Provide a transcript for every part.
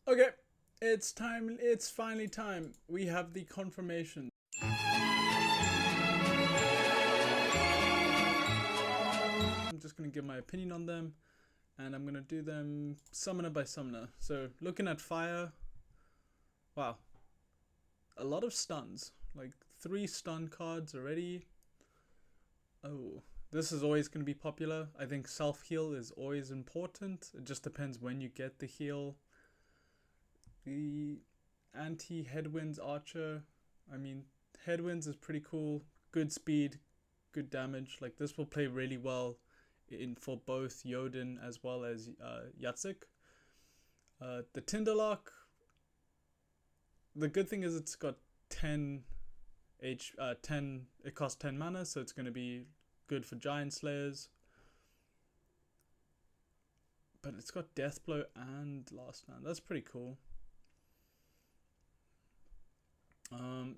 Okay, it's time. It's finally time. We have the confirmation. I'm just gonna give my opinion on them, and I'm gonna do them summoner by summoner. So looking at fire, wow, a lot of stuns. Like 3 stun cards already. Oh, this is always gonna be popular. I think self heal is always important. It just depends when you get the heal. The anti headwinds archer. I mean, headwinds is pretty cool. Good speed, good damage. Like this will play really well in for both Jodin as well as Yatsik. The Tinderlock. The good thing is it's got 10 10. It costs 10 mana, so it's going to be good for Giant Slayers. But it's got Death Blow and Last Stand. That's pretty cool.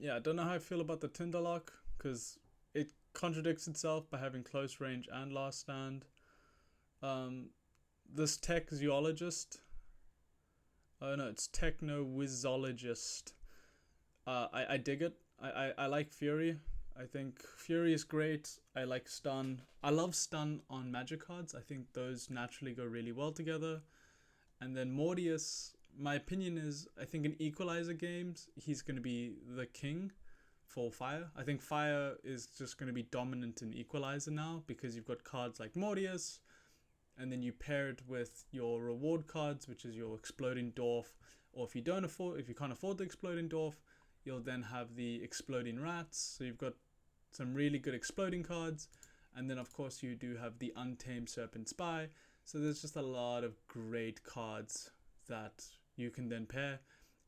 Yeah, I don't know how I feel about the Tinderlock because it contradicts itself by having close range and Last Stand. This Tech Zoologist. Oh no, it's Techno Wizologist. I dig it. I like Fury. I think Fury is great. I like Stun. I love Stun on magic cards. I think those naturally go really well together. And then Mordius, my opinion is, I think in Equalizer games, he's going to be the king for Fire. I think Fire is just going to be dominant in Equalizer now because you've got cards like Mordius, and then you pair it with your reward cards, which is your Exploding Dwarf, or if you can't afford the Exploding Dwarf, you'll then have the Exploding Rats. So you've got some really good exploding cards, and then of course you do have the Untamed Serpent Spy. So there's just a lot of great cards that you can then pair.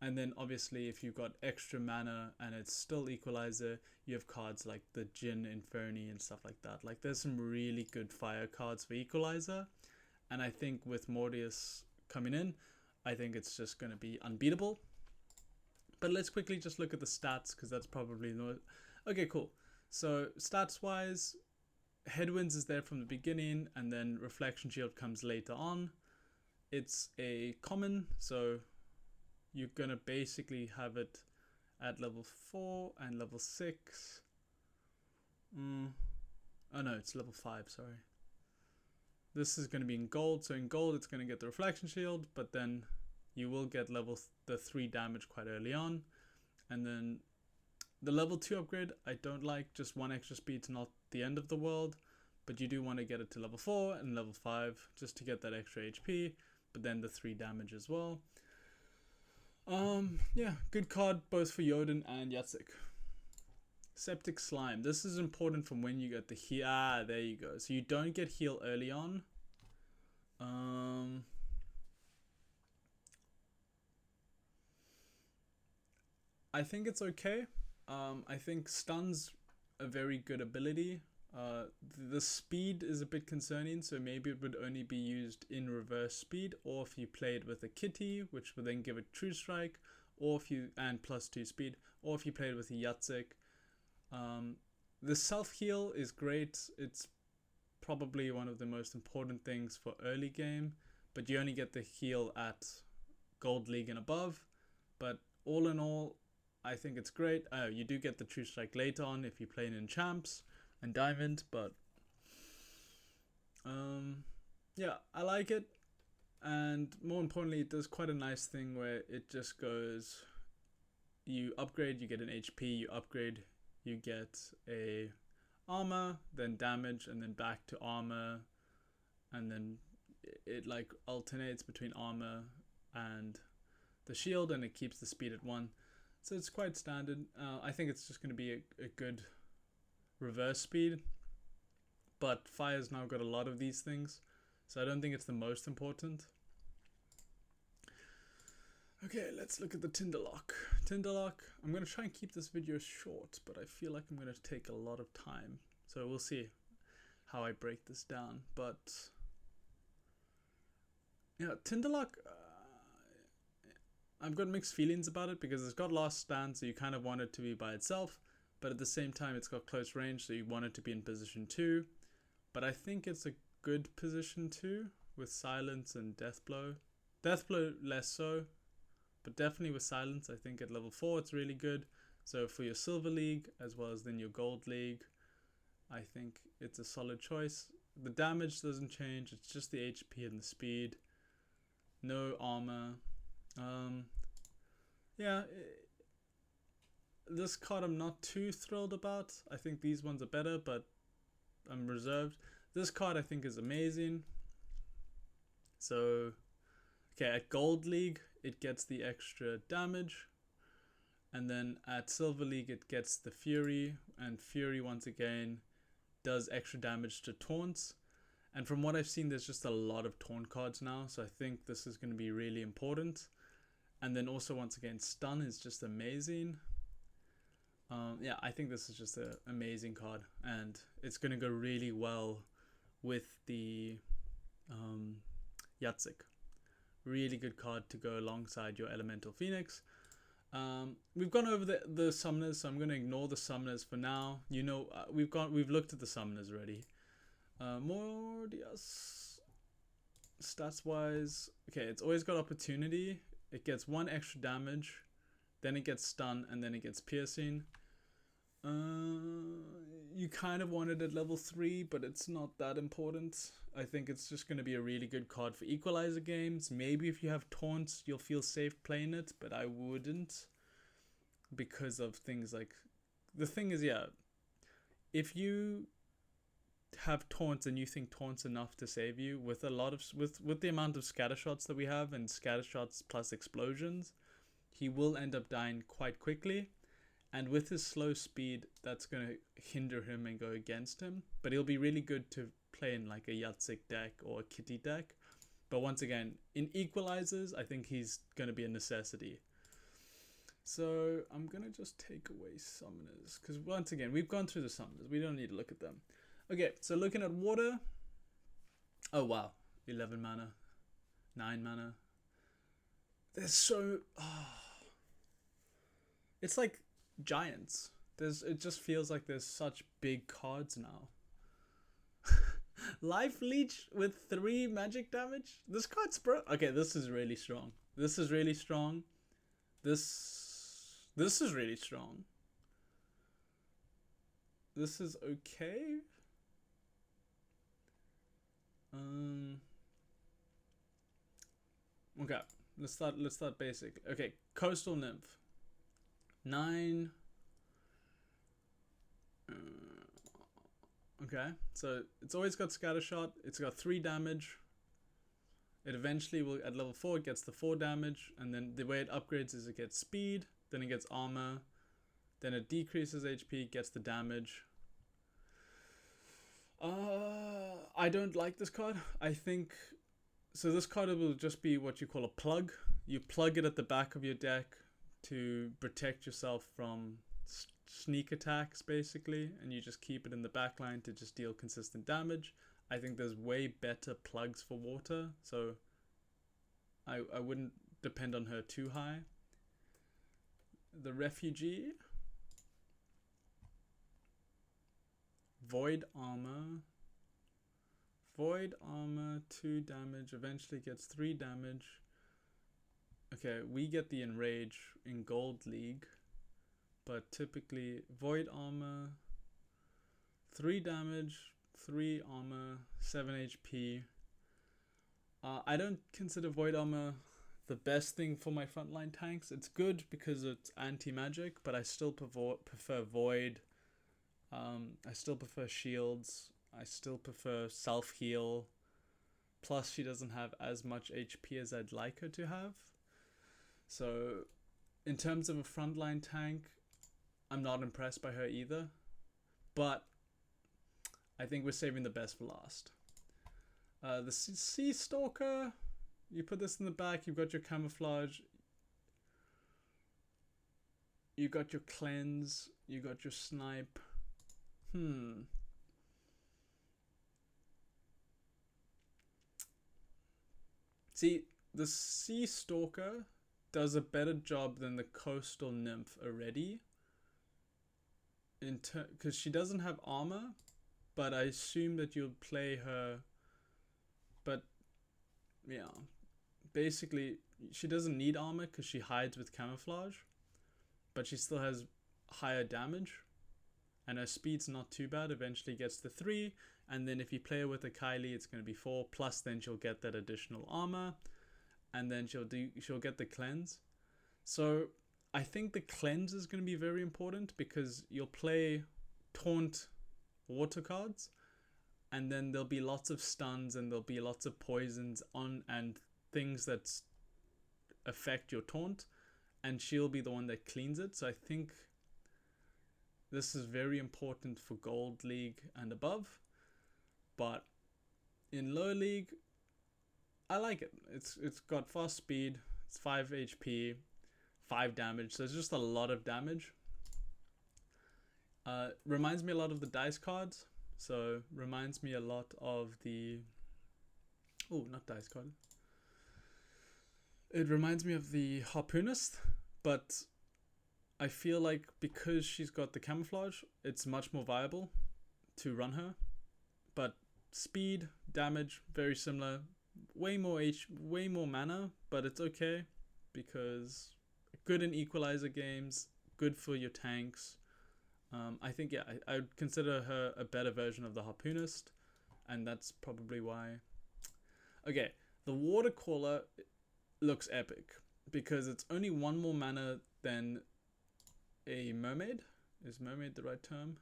And then obviously if you've got extra mana and it's still Equalizer, you have cards like the Jin Inferni and stuff like that. Like there's some really good fire cards for Equalizer. And I think with Mordius coming in, I think it's just going to be unbeatable. But let's quickly just look at the stats because that's probably the... Okay, cool. So stats wise, Headwinds is there from the beginning, and then Reflection Shield comes later on. It's a common, so you're gonna basically have it at level 4 and level 6. Oh no, it's level 5, sorry. This is gonna be in gold, so in gold it's gonna get the Reflection Shield, but then you will get the 3 damage quite early on. And then the level 2 upgrade, I don't like. Just 1 extra speed's not the end of the world, but you do want to get it to level 4 and level 5 just to get that extra HP, but then the 3 damage as well. Yeah, good card both for Jodin and Yatsik. Septic Slime. This is important from when you get the heal. Ah, there you go. So you don't get heal early on. I think it's okay. I think Stun's a very good ability. The speed is a bit concerning, so maybe it would only be used in reverse speed, or if you played with a Kitty, which would then give it True Strike, or if you and +2 speed, or if you played with a Yatsik. The self heal is great. It's probably one of the most important things for early game, but you only get the heal at Gold League and above. But all in all, I think it's great. You do get the True Strike later on if you play in Champs and Diamond, but yeah, I like it. And more importantly, it does quite a nice thing where it just goes, you upgrade, you get an HP, you upgrade, you get a armor, then damage, and then back to armor, and then it like alternates between armor and the shield, and it keeps the speed at 1. So it's quite standard. I think it's just going to be a good reverse speed. But Fire's now got a lot of these things, so I don't think it's the most important. Okay, let's look at the Tinderlock. Tinderlock, I'm going to try and keep this video short, but I feel like I'm going to take a lot of time. So we'll see how I break this down. But yeah, Tinderlock... I've got mixed feelings about it because it's got Last Stand, so you kind of want it to be by itself, but at the same time it's got close range, so you want it to be in position 2. But I think it's a good position 2 with Silence and Death Blow. Death Blow less so, but definitely with silence, I think at level 4 it's really good. So for your silver league as well as then your gold league, I think it's a solid choice. The damage doesn't change, it's just the HP and the speed. No armor. Yeah, this card I'm not too thrilled about. I think these ones are better, but I'm reserved. This card I think is amazing. So, okay, at Gold League, it gets the extra damage. And then at Silver League, it gets the Fury. And Fury, once again, does extra damage to taunts. And from what I've seen, there's just a lot of taunt cards now. So I think this is going to be really important. And then also, once again, Stun is just amazing. Yeah, I think this is just an amazing card. And it's going to go really well with the Yatsik. Really good card to go alongside your Elemental Phoenix. We've gone over the summoners, so I'm going to ignore the summoners for now. You know, we've looked at the summoners already. Mordius, stats wise, okay, it's always got opportunity. It gets 1 extra damage, then it gets stun, and then it gets piercing. You kind of want it at level 3, but it's not that important. I think it's just going to be a really good card for equalizer games. Maybe if you have taunts, you'll feel safe playing it, but I wouldn't, because of things like, the thing is, yeah, if you have taunts and you think taunts enough to save you, with a lot of with the amount of scatter shots that we have and scatter shots plus explosions, he will end up dying quite quickly. And with his slow speed, that's going to hinder him and go against him. But he'll be really good to play in like a Yatsik deck or a Kitty deck. But once again, in equalizers, I think he's going to be a necessity. So I'm going to just take away summoners. Because once again, we've gone through the summoners. We don't need to look at them. Okay, so looking at water. Oh, wow. 11 mana. 9 mana. There's so... It's like giants. It just feels like there's such big cards now. Life Leech with 3 magic damage? This card's okay, this is really strong. This is really strong. This is really strong. This is okay. Okay, let's start basic. Okay, Coastal Nymph. 9. Okay, so it's always got Scattershot. It's got 3 damage. It eventually will, at level 4, it gets the 4 damage. And then the way it upgrades is it gets speed, then it gets armor, then it decreases HP, gets the damage. I don't like this card. I think... So this card will just be what you call a plug. You plug it at the back of your deck to protect yourself from sneak attacks, basically, and you just keep it in the back line to just deal consistent damage. I think there's way better plugs for water, so I wouldn't depend on her too high. The Refugee. Void Armor. Void Armor, 2 damage, eventually gets 3 damage. Okay, we get the Enrage in Gold League, but typically Void Armor, 3 damage, 3 armor, 7 HP. I don't consider Void Armor the best thing for my frontline tanks. It's good because it's anti-magic, but I still prefer Void. I still prefer shields. I still prefer self-heal. Plus, she doesn't have as much HP as I'd like her to have. So, in terms of a frontline tank, I'm not impressed by her either. But, I think we're saving the best for last. The Sea Stalker, you put this in the back, you've got your Camouflage. You got your Cleanse, you got your Snipe. See, the Sea Stalker does a better job than the Coastal Nymph already. Because she doesn't have armor, but I assume that you'll play her. But, yeah, basically, she doesn't need armor because she hides with camouflage, but she still has higher damage, and her speed's not too bad. Eventually gets to 3, and then if you play her with a Kylie, it's going to be 4, plus then she'll get that additional armor, and then she'll get the cleanse. So I think the cleanse is going to be very important because you'll play taunt water cards, and then there'll be lots of stuns and there'll be lots of poisons on and things that affect your taunt, and she'll be the one that cleans it. So I think this is very important for Gold League and above, but in Low League, I like it. It's got fast speed, it's 5 HP, 5 damage, so it's just a lot of damage. Reminds me a lot of the dice cards, so reminds me a lot of the... Oh, not dice card. It reminds me of the Harpoonist, but I feel like because she's got the camouflage, it's much more viable to run her. But speed, damage, very similar. Way more mana, but it's okay because good in equalizer games, good for your tanks. I think, yeah, I would consider her a better version of the Harpoonist, and that's probably why. Okay, the Watercaller looks epic because it's only 1 more mana than a mermaid. Is mermaid the right term?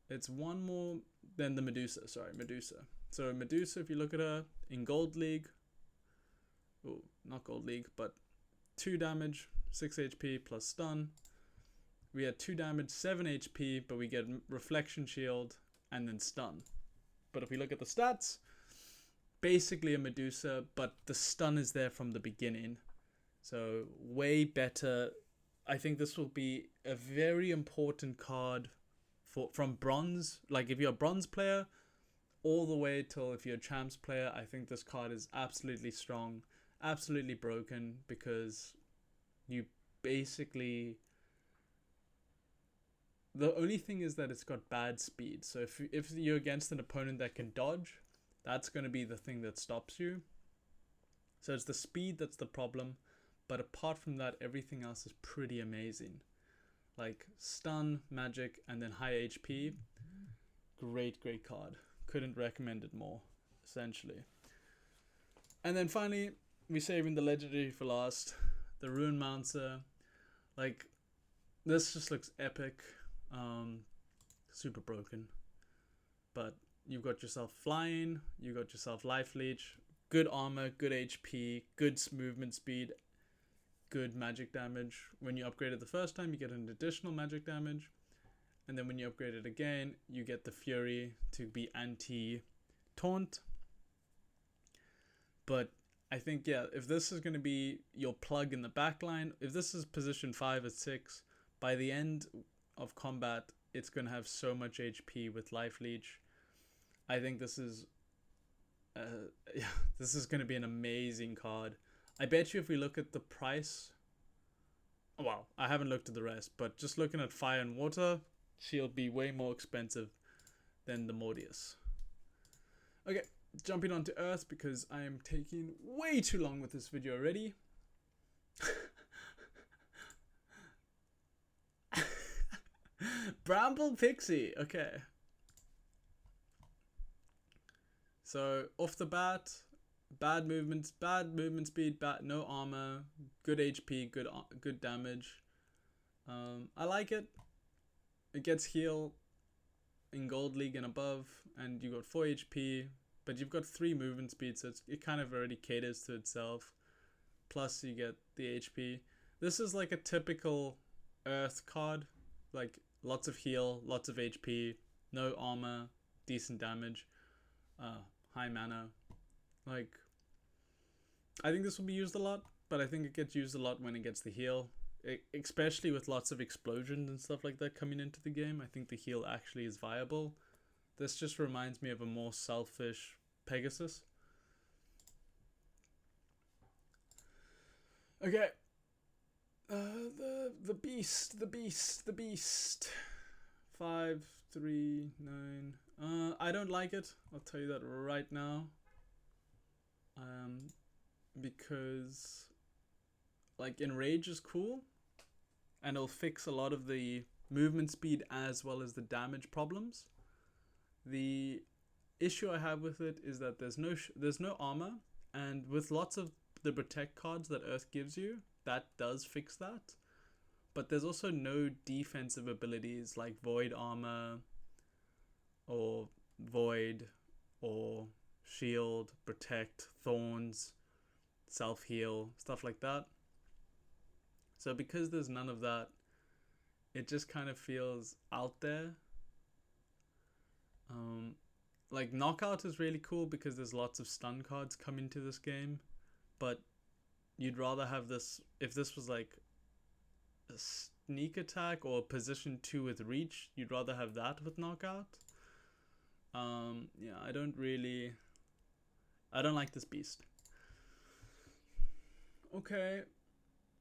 It's 1 more than the Medusa. Sorry, Medusa. So Medusa, if you look at her in Gold League, oh, not Gold League, but 2 damage, 6 HP plus stun. We had 2 damage, 7 HP, but we get Reflection Shield and then stun. But if we look at the stats, basically a Medusa, but the stun is there from the beginning. So way better. I think this will be a very important card from bronze. Like if you're a bronze player, all the way till if you're a champs player, I think this card is absolutely strong, absolutely broken, because you basically... The only thing is that it's got bad speed. So if you're against an opponent that can dodge, that's going to be the thing that stops you. So it's the speed that's the problem. But apart from that, everything else is pretty amazing. Like stun, magic, and then high HP. Great card. Couldn't recommend it more, essentially. And then finally, we're saving the legendary for last. The Rune Mouncer. Like, this just looks epic. Super broken. But you've got yourself flying, you got yourself life leech, good armor, good HP, good movement speed, good magic damage. When you upgrade it the first time, you get an additional magic damage, and then when you upgrade it again, you get the Fury to be anti-taunt. But I think, yeah, if this is going to be your plug in the backline, if this is position 5 or 6, by the end of combat, it's going to have so much HP with life leech. I think this is this is going to be an amazing card. I bet you if we look at the price, well, I haven't looked at the rest, but just looking at fire and water, she'll be way more expensive than the Mordius. Okay, jumping onto Earth because I am taking way too long with this video already. Bramble Pixie, okay. So off the bat, bad movement speed, no armor, good HP, good damage. I like it. It gets heal in Gold League and above, and you got 4 HP, but you've got 3 movement speed, so it kind of already caters to itself. Plus you get the HP. This is like a typical Earth card, like lots of heal, lots of HP, no armor, decent damage, high mana. Like, I think this will be used a lot, but I think it gets used a lot when it gets the heal, especially with lots of explosions and stuff like that coming into the game. I think the heal actually is viable. This just reminds me of a more selfish Pegasus. Okay. The beast. 5, 3, 9. I don't like it. I'll tell you that right now. Because like Enrage is cool, and it'll fix a lot of the movement speed as well as the damage problems. The issue I have with it is that there's no armor, and with lots of the protect cards that Earth gives you, that does fix that. But there's also no defensive abilities like Void Armor or Void or Shield, Protect, Thorns, Self Heal, stuff like that. So because there's none of that, it just kind of feels out there. Like Knockout is really cool because there's lots of stun cards come into this game, but you'd rather have this if this was like a sneak attack or position 2 with reach. You'd rather have that with Knockout. Yeah, I don't like this beast. Okay,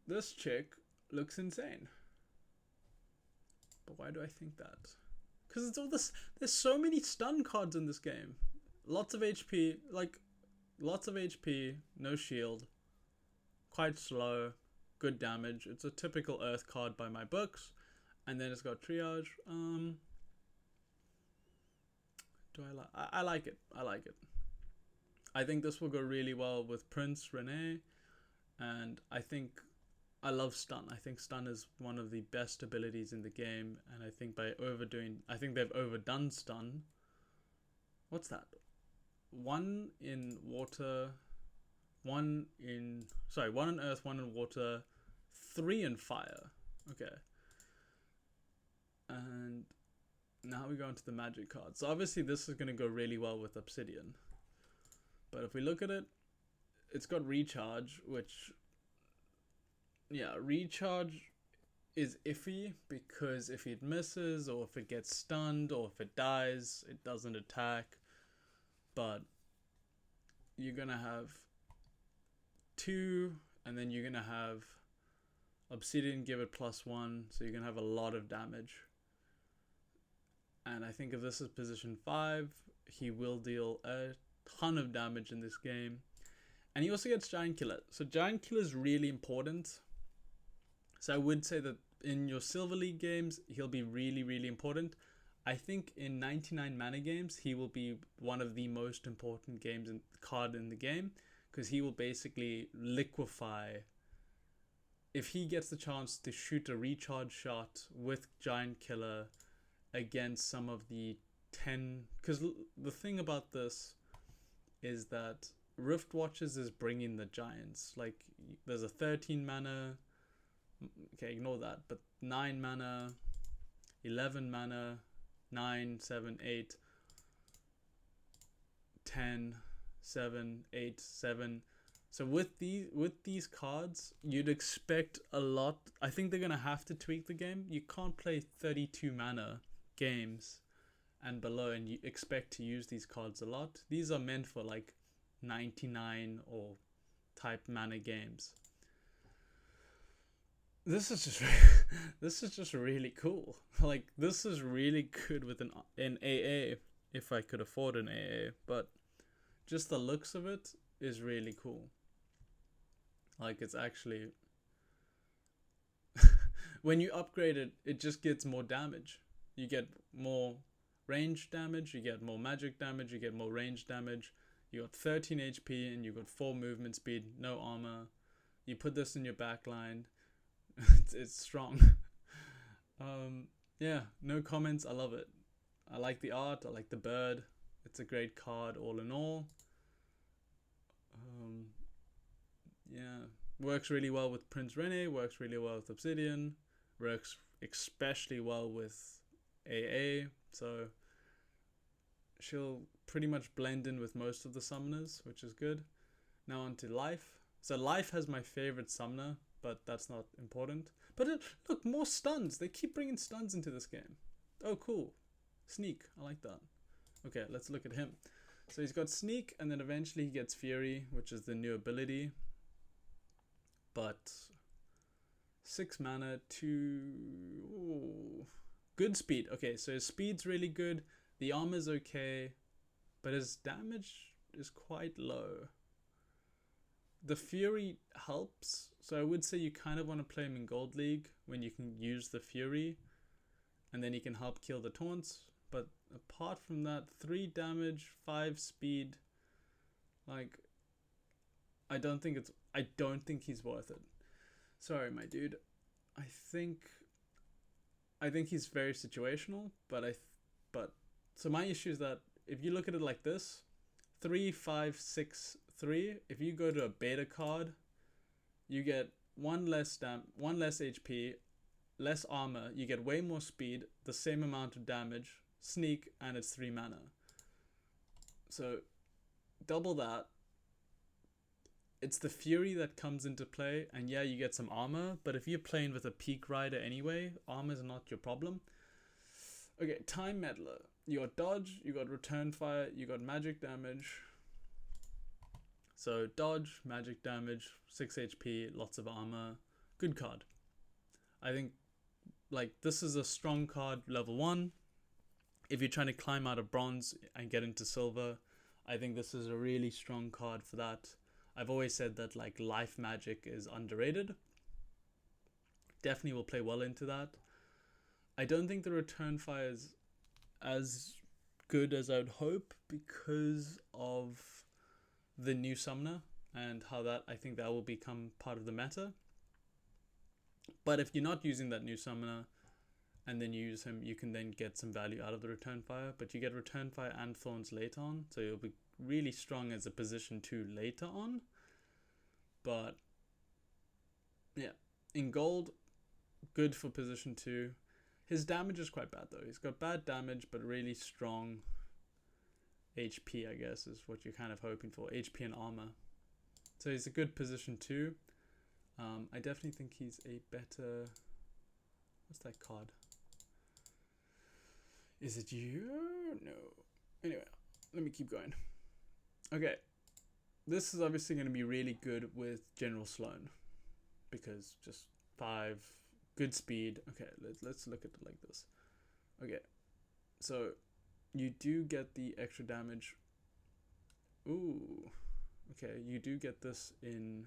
this chick looks insane. But why do I think that? Because it's all this. There's so many stun cards in this game. Lots of HP, no shield, quite slow, good damage. It's a typical Earth card by my books. And then it's got triage. Do I like? I like it. I like it. I think this will go really well with Prince Renee, and I love stun. I think stun is one of the best abilities in the game, and I think they've overdone stun. What's that? 1 in water, 1 in earth, 1 in water, 3 in fire. Okay. And now we go into the magic card. So obviously this is going to go really well with Obsidian. But if we look at it, it's got recharge, which, yeah, recharge is iffy because if it misses or if it gets stunned or if it dies, it doesn't attack. But you're going to have 2, and then you're going to have Obsidian give it +1, so you're going to have a lot of damage. And I think if this is position 5, he will deal a ton of damage in this game. And he also gets Giant Killer. So Giant Killer is really important. So I would say that in your Silver League games, he'll be really, really important. I think in 99 mana games, he will be one of the most important card in the game, because he will basically liquefy. If he gets the chance to shoot a recharge shot with Giant Killer against some of the 10, because the thing about this is that Riftwatchers is bringing the giants. Like, there's a 13 mana, okay, ignore that, but 9 mana, 11 mana, 9, 7, 8, 10, 7, 8, 7. So with these cards, you'd expect a lot. I think they're gonna have to tweak the game. You can't play 32 mana games and below and you expect to use these cards a lot. These are meant for like 99 or type mana games. This is just really cool. Like, this is really good with an AA if I could afford an AA, but just the looks of it is really cool. Like, it's actually when you upgrade it, it just gets more damage. You get more range damage, you get more magic damage, you get more range damage. You got 13 HP and you got 4 movement speed, no armor. You put this in your backline. it's strong. Yeah, no comments. I love it. I like the art. I like the bird. It's a great card all in all. Yeah, works really well with Prince Rene. Works really well with Obsidian. Works especially well with AA. So she'll pretty much blend in with most of the summoners, which is good. Now on to Life. So Life has my favorite summoner, but that's not important. But look, more stuns. They keep bringing stuns into this game. Oh, cool. Sneak. I like that. Okay, let's look at him. So he's got Sneak, and then eventually he gets Fury, which is the new ability. But 6 mana, 2... Ooh. Good speed. Okay, so his speed's really good. The armor's okay, but his damage is quite low. the Fury helps. So I would say you kind of want to play him in Gold League when you can use the Fury, and then he can help kill the taunts. But apart from that, 3 damage, 5 speed, like I don't think he's worth it. Sorry, my dude. I think he's very situational, but so my issue is that if you look at it like this, 3, 5, 6, 3. If you go to a beta card, you get one less HP, less armor. You get way more speed, the same amount of damage, sneak, and it's 3 mana. So double that. It's the Fury that comes into play, and yeah, you get some armor, but if you're playing with a Peak Rider anyway, armor's not your problem. Okay, Time Meddler. You got dodge, you got return fire, you got magic damage. So dodge, magic damage, 6 HP, lots of armor. Good card. I think like this is a strong card level 1. If you're trying to climb out of bronze and get into silver, I think this is a really strong card for that. I've always said that like life magic is underrated. Definitely will play well into that. I don't think the return fire is as good as I would hope because of the new summoner and how that I think that will become part of the meta. But if you're not using that new summoner and then you use him, you can then get some value out of the return fire. But you get return fire and thorns later on, so you'll be really strong as a position 2 later on. But yeah, in gold, good for position 2. His damage is quite bad though. He's got bad damage but really strong HP, I guess, is what you're kind of hoping for. HP and armor. So he's a good position 2. I definitely think he's a better... What's that card? Is it you? No. Anyway, let me keep going. Okay. This is obviously going to be really good with General Sloan. Because just 5, good speed. Okay, let's look at it like this. Okay. So, you do get the extra damage. Ooh. Okay, you do get this in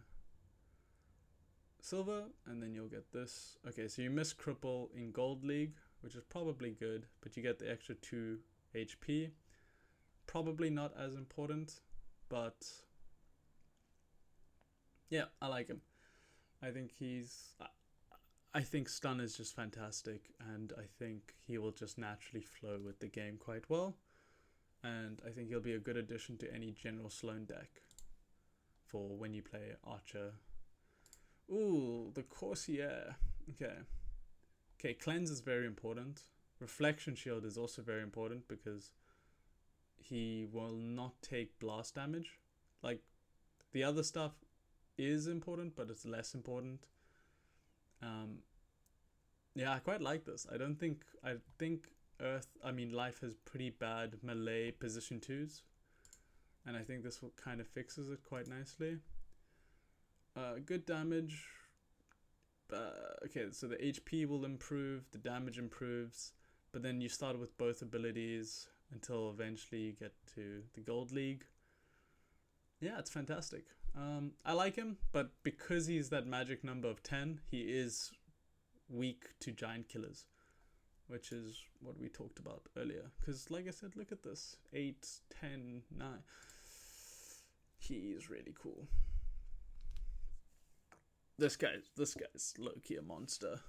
silver, and then you'll get this. Okay, so you miss cripple in Gold League, which is probably good, but you get the extra 2 HP. Probably not as important, but yeah, I like him. I think I think stun is just fantastic, and I think he will just naturally flow with the game quite well. And I think he'll be a good addition to any General Sloan deck for when you play Archer. Ooh, the Corsair. Okay, Cleanse is very important. Reflection Shield is also very important because he will not take blast damage. Like, the other stuff is important, but it's less important. Yeah, I quite like this. I think Life has pretty bad melee position 2s, and I think this will kind of fixes it quite nicely. Good damage. Okay, so the HP will improve, the damage improves, but then you start with both abilities until eventually you get to the Gold League. Yeah, it's fantastic. I like him, but because he's that magic number of 10, he is weak to giant killers, which is what we talked about earlier. Because like I said, look at this. 8, 10, 9. He's really cool. This guy's low-key a monster.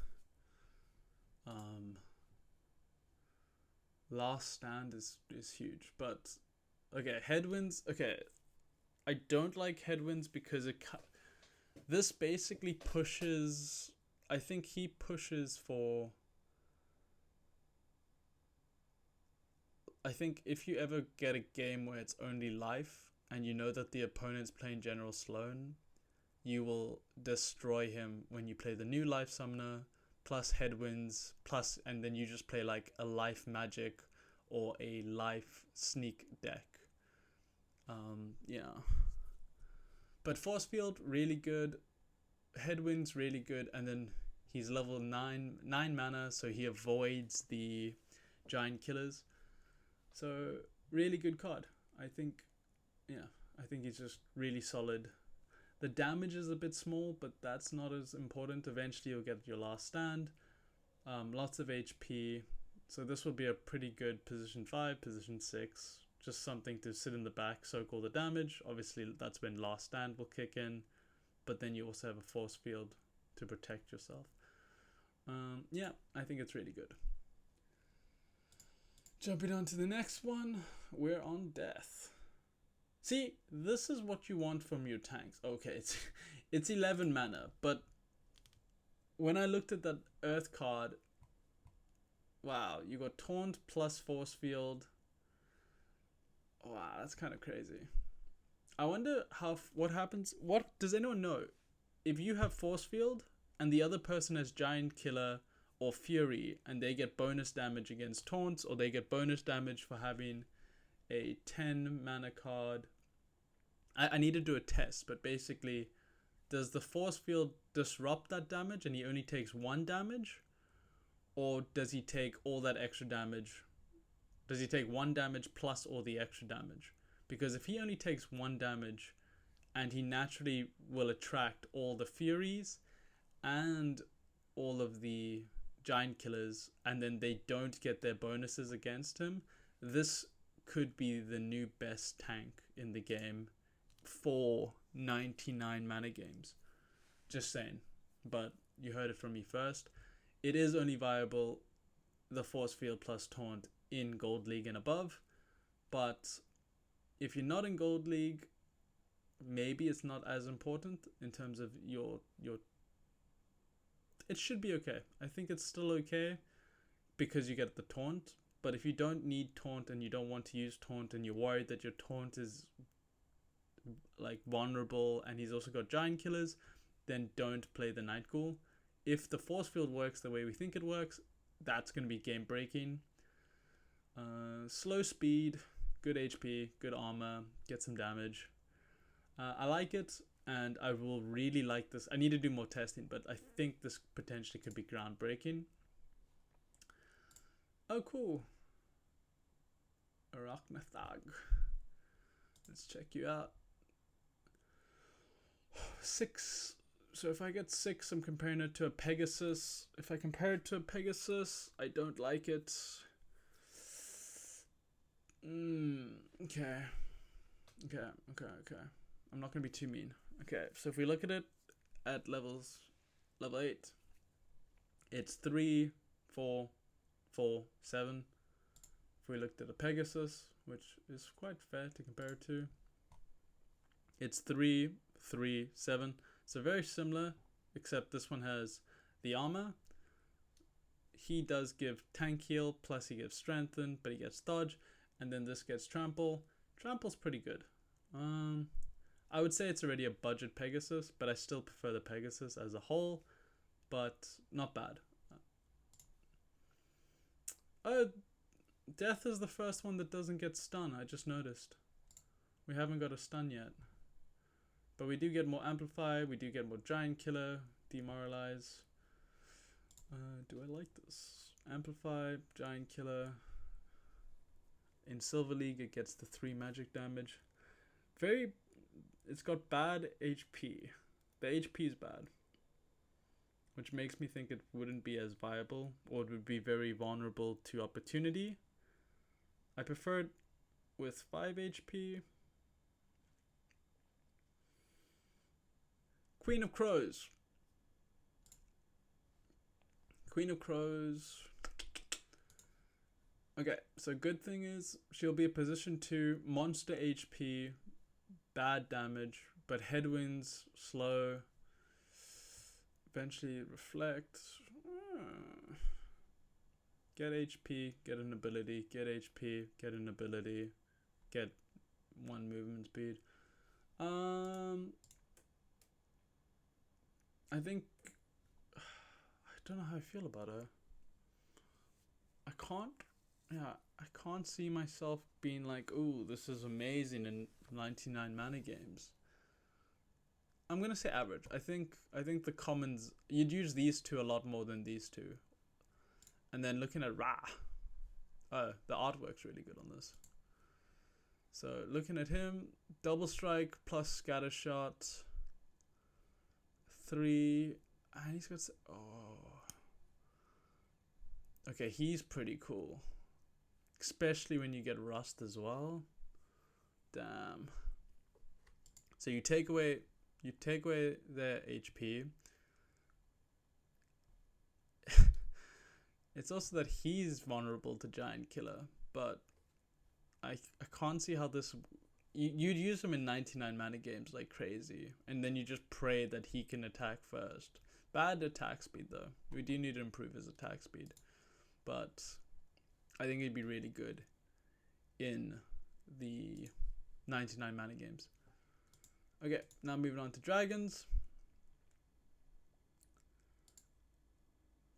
Last Stand is huge, but okay, Headwinds. Okay, I don't like Headwinds because this basically pushes. I think he pushes for. I think if you ever get a game where it's only life and you know that the opponent's playing General Sloan, you will destroy him when you play the new life summoner plus Headwinds plus, and then you just play like a life magic or a life sneak deck. Yeah. But Force Field, really good. Headwinds, really good. And then he's level 9 mana, so he avoids the giant killers. So, really good card. I think he's just really solid. The damage is a bit small, but that's not as important. Eventually you'll get your last stand. Lots of HP. So this will be a pretty good position 5, position 6. Just something to sit in the back, soak all the damage. Obviously that's when last stand will kick in. But then you also have a force field to protect yourself. Yeah, I think it's really good. Jumping on to the next one. We're on death. See, this is what you want from your tanks. Okay, it's 11 mana, but when I looked at that Earth card, wow, you got Taunt plus Force Field. Wow, that's kind of crazy. I wonder what happens. What does anyone know? If you have Force Field and the other person has Giant Killer or Fury and they get bonus damage against taunts, or they get bonus damage for having a 10 mana card. I need to do a test, but basically, does the Force Field disrupt that damage and he only takes 1 damage? Or does he take all that extra damage? Does he take 1 damage plus all the extra damage? Because if he only takes 1 damage and he naturally will attract all the Furies and all of the Giant Killers, and then they don't get their bonuses against him, this could be the new best tank in the game for 99 mana games. Just saying. But you heard it from me first. It is only viable, the Force Field plus Taunt, in Gold League and above. But if you're not in Gold League, maybe it's not as important in terms of your it should be okay. I think it's still okay because you get the Taunt. But if you don't need Taunt and you don't want to use Taunt and you're worried that your Taunt is like vulnerable and he's also got Giant Killers, then don't play the Night Ghoul. If the Force Field works the way we think it works, that's going to be game breaking. Slow speed, good HP, good armor, get some damage. I like it, and I will really like this. I need to do more testing, but I think this potentially could be groundbreaking. Oh, cool. Arachnathag. Let's check you out. 6. So if I get 6, I'm comparing it to a Pegasus. If I compare it to a Pegasus, I don't like it. Okay. I'm not going to be too mean. Okay, so if we look at it at level 8, it's 3, 4, 4, 7. If we looked at a Pegasus, which is quite fair to compare it to, it's 3, 3, 7. So very similar, except this one has the armor. He does give tank heal, plus he gives strengthen, but he gets dodge. And then this gets trample. Trample's pretty good. I would say it's already a budget Pegasus, but I still prefer the Pegasus as a whole. But not bad. Death is the first one that doesn't get stun, I just noticed. We haven't got a stun yet. But we do get more Amplify, we do get more Giant Killer, Demoralize. Do I like this? Amplify, Giant Killer. In Silver League, it gets the 3 magic damage. It's got bad HP. The HP is bad. Which makes me think it wouldn't be as viable, or it would be very vulnerable to opportunity. I prefer it with 5 HP. Queen of Crows. Queen of Crows. Okay, so good thing is she'll be a position 2, monster HP, bad damage, but headwinds, slow, eventually reflect. Get HP, get an ability, get HP, get an ability, get 1 movement speed. I think, I don't know how I feel about her. I can't see myself being like, ooh, this is amazing in 99 mana games. I'm gonna say average. I think the commons, you'd use these 2 a lot more than these 2. And then looking at Ra, the artwork's really good on this. So looking at him, double strike plus scatter shot, 3, and he's got... Oh. Okay, he's pretty cool. Especially when you get Rust as well. Damn. So you take away their HP. It's also that he's vulnerable to Giant Killer, but I can't see how this... You'd use him in 99 mana games like crazy, and then you just pray that he can attack first. Bad attack speed though. We do need to improve his attack speed, but I think he'd be really good in the 99 mana games. Okay, now moving on to dragons.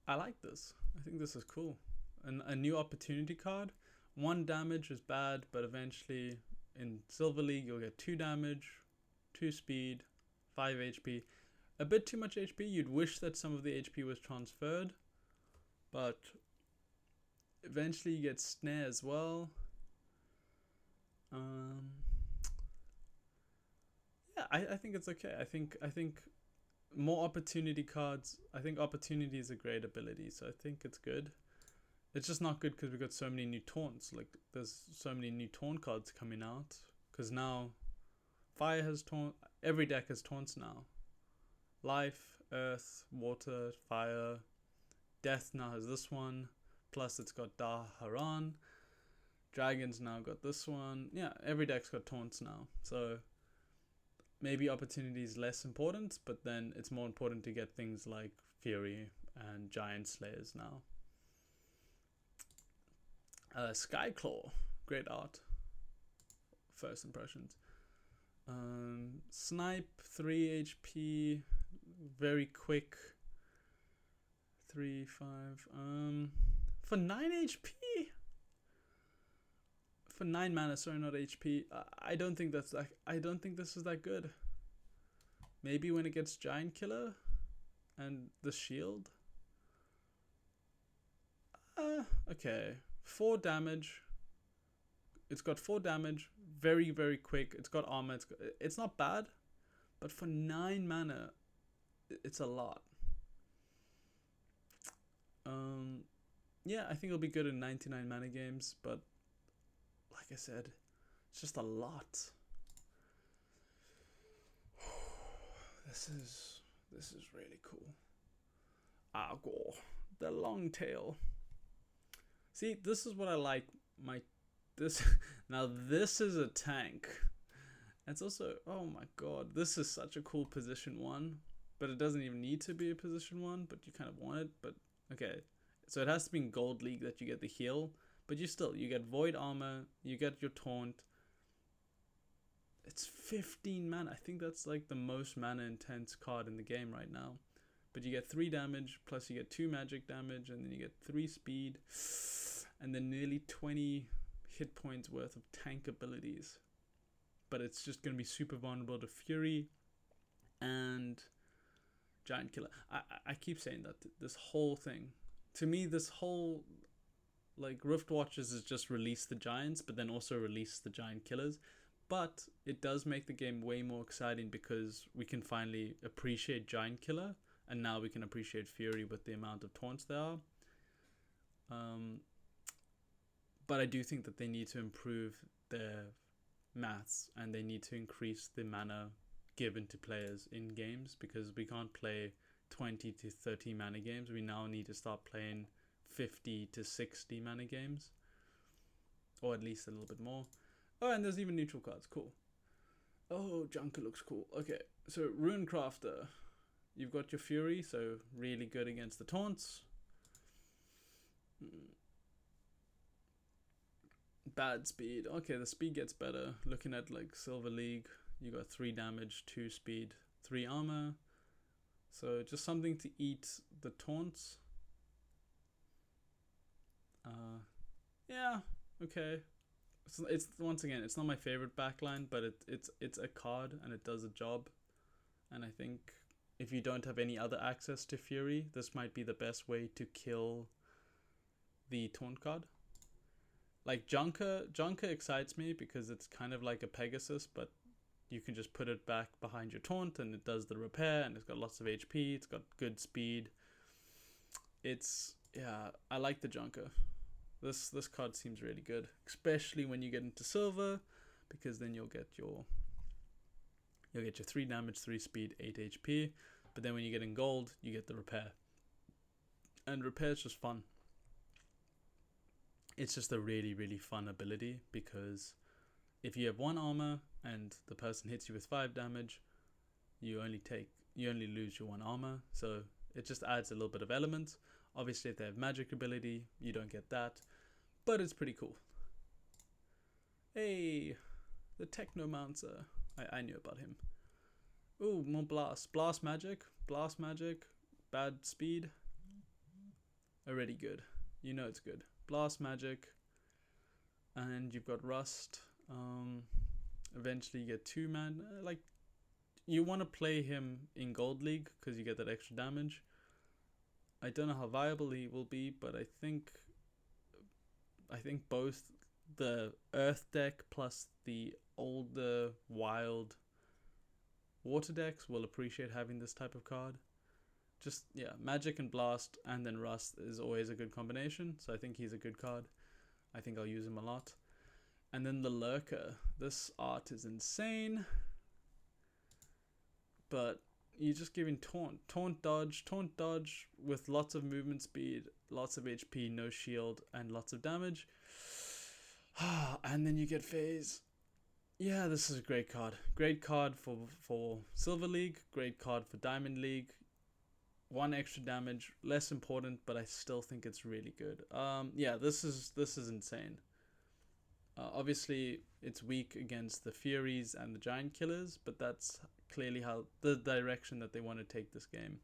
I like this. I think this is cool. A new opportunity card. 1 damage is bad, but eventually in Silver League you'll get 2 damage, 2 speed, 5 HP. A bit too much HP. You'd wish that some of the HP was transferred, but eventually you get Snare as well. Yeah, I think it's okay. I think more opportunity cards. I think opportunity is a great ability, so I think it's good. It's just not good because we got so many new taunts. Like there's so many new taunt cards coming out. Because now, fire has taunt. Every deck has taunts now. Life, earth, water, fire. Death now has this one. Plus it's got Daharan. Dragons now got this one. Yeah, every deck's got taunts now. So maybe opportunity is less important, but then it's more important to get things like Fury and Giant Slayers now. Skyclaw, great art. First impressions. Snipe, 3 HP, very quick. 3, 5. For 9 HP? For 9 mana, sorry, not HP. I don't think that's like. I don't think this is that good. Maybe when it gets Giant Killer and the shield. Okay. 4 damage. It's got 4 damage. Very, very quick. It's got armor. It's not bad. But for 9 mana, it's a lot. Yeah, I think it'll be good in 99 mana games. But like I said, it's just a lot. This is really cool. Agor, the long tail. See, this is what I like. Now this is a tank. It's also, oh my god, this is such a cool position 1, but it doesn't even need to be a position 1, but you kind of want it. But okay, so it has to be in Gold League that you get the heal, but you get Void Armor, you get your taunt. It's 15 mana. I think that's like the most mana intense card in the game right now. But you get 3 damage, plus you get 2 magic damage, and then you get 3 speed, and then nearly 20 hit points worth of tank abilities. But it's just going to be super vulnerable to Fury and Giant Killer. I keep saying that this whole thing, to me, this whole like Riftwatchers is just release the giants, but then also release the Giant Killers. But it does make the game way more exciting because we can finally appreciate Giant Killer, and now we can appreciate Fury with the amount of taunts there are. But I do think that they need to improve their maths, and they need to increase the mana given to players in games, because we can't play 20 to 30 mana games. We now need to start playing 50 to 60 mana games, or at least a little bit more. Oh, and there's even neutral cards. Cool. Oh, Junker looks cool. Okay, so Rune Crafter. You've got your Fury, so really good against the taunts. Bad speed. Okay, the speed gets better. Looking at like Silver League, you got 3 damage, 2 speed, 3 armor. So just something to eat the taunts. Yeah, okay. It's once again, it's not my favorite backline, but it's a card and it does a job. And I think if you don't have any other access to Fury, this might be the best way to kill the taunt card. Like Junker excites me because it's kind of like a Pegasus, but you can just put it back behind your taunt and it does the repair, and it's got lots of HP, it's got good speed. It's, yeah, I like the Junker. This card seems really good, especially when you get into silver, because then you'll get your 3 damage, 3 speed, 8 HP. But then when you get in gold, you get the repair. And repair is just fun. It's just a really, really fun ability, because if you have 1 armor and the person hits you with 5 damage, you only lose your 1 armor. So it just adds a little bit of element. Obviously, if they have magic ability, you don't get that. But it's pretty cool. Hey, the Technomancer. I knew about him. Ooh, more blast. Blast magic. Bad speed. Already good. You know it's good. Blast magic. And you've got rust. Eventually you get 2 man. Like, you want to play him in Gold League because you get that extra damage. I don't know how viable he will be, but I think both the Earth deck plus the older wild water decks will appreciate having this type of card. Just, yeah, magic and blast and then rust is always a good combination, so I think he's a good card. I think I'll use him a lot. And then the Lurker. This art is insane, but you're just giving taunt dodge with lots of movement speed, lots of HP, no shield, and lots of damage. And then you get phase. Yeah, this is a great card. Great card for Silver League, great card for Diamond League. 1 extra damage, less important, but I still think it's really good. Yeah, this is insane. Obviously, it's weak against the Furies and the Giant Killers, but that's clearly how the direction that they want to take this game.